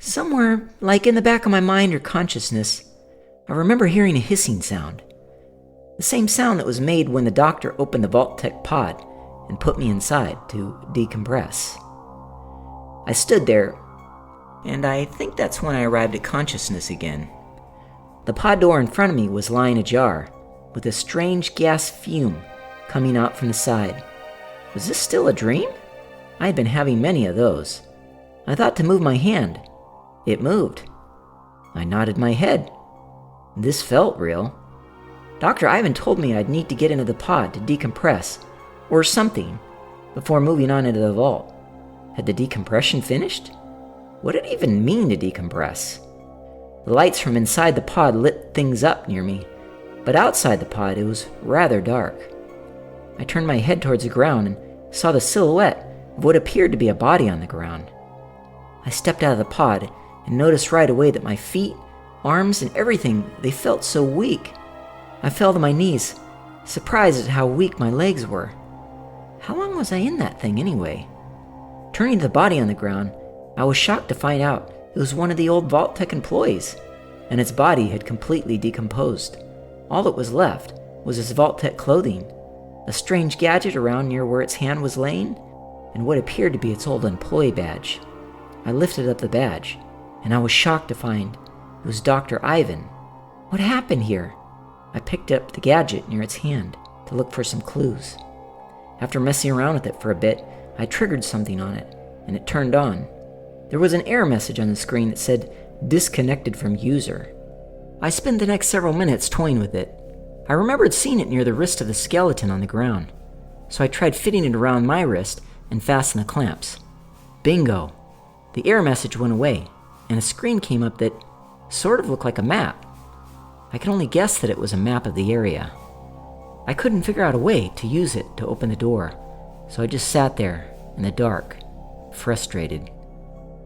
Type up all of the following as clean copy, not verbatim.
Somewhere, like in the back of my mind or consciousness, I remember hearing a hissing sound. The same sound that was made when the doctor opened the Vault Tec pod and put me inside to decompress. I stood there, and I think that's when I arrived at consciousness again. The pod door in front of me was lying ajar, with a strange gas fume coming out from the side. Was this still a dream? I had been having many of those. I thought to move my hand. It moved. I nodded my head. This felt real. Dr. Ivan told me I'd need to get into the pod to decompress, or something, before moving on into the vault. Had the decompression finished? What did it even mean to decompress? The lights from inside the pod lit things up near me, but outside the pod it was rather dark. I turned my head towards the ground and saw the silhouette of what appeared to be a body on the ground. I stepped out of the pod and noticed right away that my feet, arms, and everything, they felt so weak. I fell to my knees, surprised at how weak my legs were. How long was I in that thing anyway? Turning to the body on the ground, I was shocked to find out it was one of the old Vault Tec employees, and its body had completely decomposed. All that was left was its Vault Tec clothing, a strange gadget around near where its hand was laying, and what appeared to be its old employee badge. I lifted up the badge, and I was shocked to find it was Dr. Ivan. What happened here? I picked up the gadget near its hand to look for some clues. After messing around with it for a bit, I triggered something on it, and it turned on. There was an error message on the screen that said, "Disconnected from user." I spent the next several minutes toying with it. I remembered seeing it near the wrist of the skeleton on the ground, so I tried fitting it around my wrist and fastened the clamps. Bingo! The error message went away, and a screen came up that sort of looked like a map. I could only guess that it was a map of the area. I couldn't figure out a way to use it to open the door, so I just sat there in the dark, frustrated.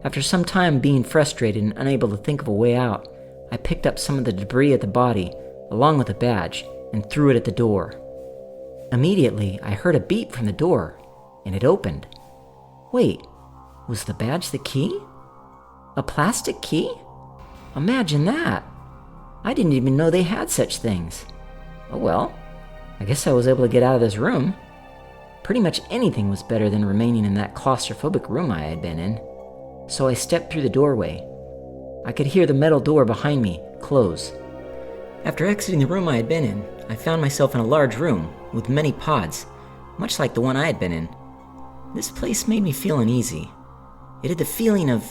After some time being frustrated and unable to think of a way out, I picked up some of the debris of the body, along with the badge, and threw it at the door. Immediately, I heard a beep from the door, and it opened. Wait, was the badge the key? A plastic key? Imagine that! I didn't even know they had such things. Oh well, I guess I was able to get out of this room. Pretty much anything was better than remaining in that claustrophobic room I had been in. So I stepped through the doorway. I could hear the metal door behind me close. After exiting the room I had been in, I found myself in a large room with many pods, much like the one I had been in. This place made me feel uneasy. It had the feeling of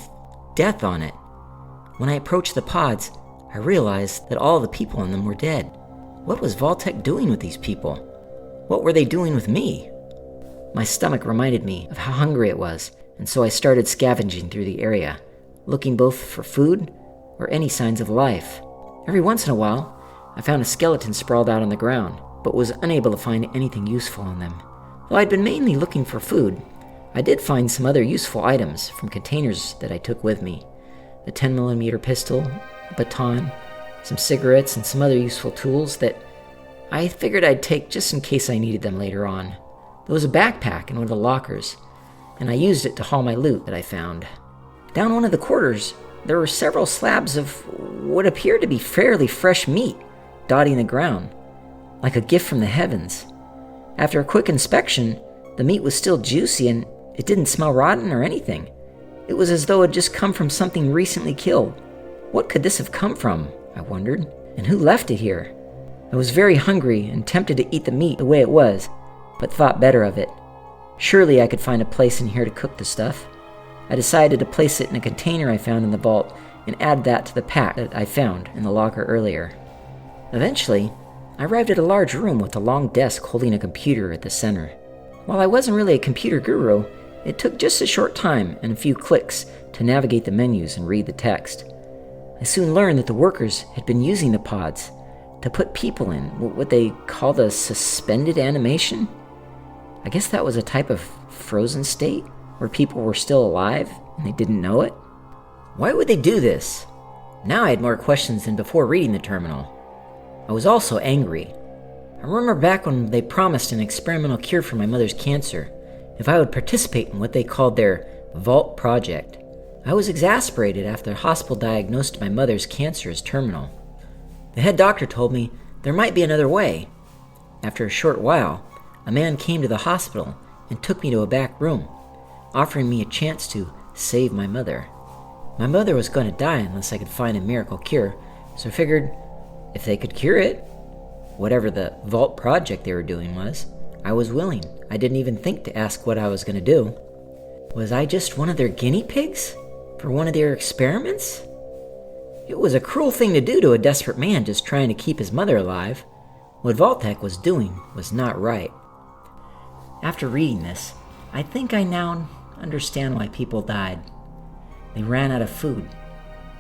death on it. When I approached the pods, I realized that all the people in them were dead. What was Vault Tec doing with these people? What were they doing with me? My stomach reminded me of how hungry it was, and so I started scavenging through the area, looking both for food or any signs of life. Every once in a while, I found a skeleton sprawled out on the ground, but was unable to find anything useful on them. Though I'd been mainly looking for food, I did find some other useful items from containers that I took with me. A 10mm pistol, a baton, some cigarettes, and some other useful tools that I figured I'd take just in case I needed them later on. There was a backpack in one of the lockers, and I used it to haul my loot that I found. Down one of the corridors, there were several slabs of what appeared to be fairly fresh meat dotting the ground, like a gift from the heavens. After a quick inspection, the meat was still juicy and it didn't smell rotten or anything. It was as though it had just come from something recently killed. What could this have come from, I wondered, and who left it here? I was very hungry and tempted to eat the meat the way it was, but thought better of it. Surely I could find a place in here to cook the stuff. I decided to place it in a container I found in the vault and add that to the pack that I found in the locker earlier. Eventually, I arrived at a large room with a long desk holding a computer at the center. While I wasn't really a computer guru, it took just a short time and a few clicks to navigate the menus and read the text. I soon learned that the workers had been using the pods to put people in what they called a suspended animation. I guess that was a type of frozen state where people were still alive and they didn't know it. Why would they do this? Now I had more questions than before reading the terminal. I was also angry. I remember back when they promised an experimental cure for my mother's cancer if I would participate in what they called their Vault Project. I was exasperated after the hospital diagnosed my mother's cancer as terminal. The head doctor told me there might be another way. After a short while, a man came to the hospital and took me to a back room, offering me a chance to save my mother. My mother was going to die unless I could find a miracle cure, so I figured if they could cure it, whatever the Vault project they were doing was, I was willing. I didn't even think to ask what I was going to do. Was I just one of their guinea pigs for one of their experiments? It was a cruel thing to do to a desperate man just trying to keep his mother alive. What Vault Tec was doing was not right. After reading this, I think I now understand why people died. They ran out of food.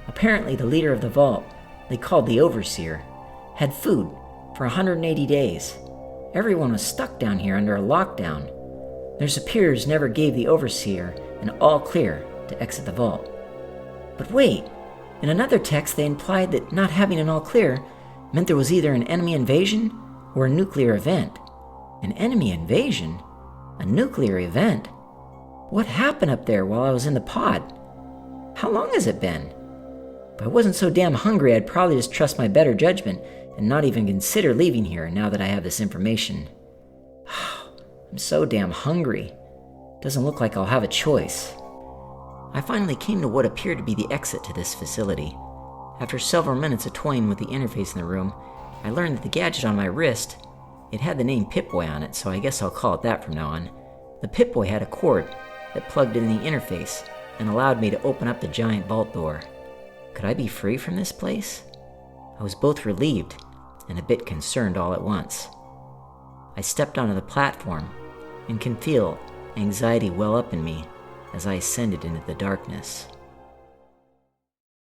Apparently the leader of the Vault, they called the Overseer, had food for 180 days. Everyone was stuck down here under a lockdown. Their superiors never gave the Overseer an all clear to exit the Vault. But wait, in another text they implied that not having an all clear meant there was either an enemy invasion or a nuclear event. An enemy invasion? A nuclear event? What happened up there while I was in the pod? How long has it been? If I wasn't so damn hungry, I'd probably just trust my better judgment and not even consider leaving here now that I have this information. I'm so damn hungry. Doesn't look like I'll have a choice. I finally came to what appeared to be the exit to this facility. After several minutes of toying with the interface in the room, I learned that the gadget on my wrist, it had the name Pip-Boy on it, so I guess I'll call it that from now on. The Pip-Boy had a cord that plugged in the interface and allowed me to open up the giant vault door. Could I be free from this place? I was both relieved and a bit concerned all at once. I stepped onto the platform and can feel anxiety well up in me as I ascended into the darkness.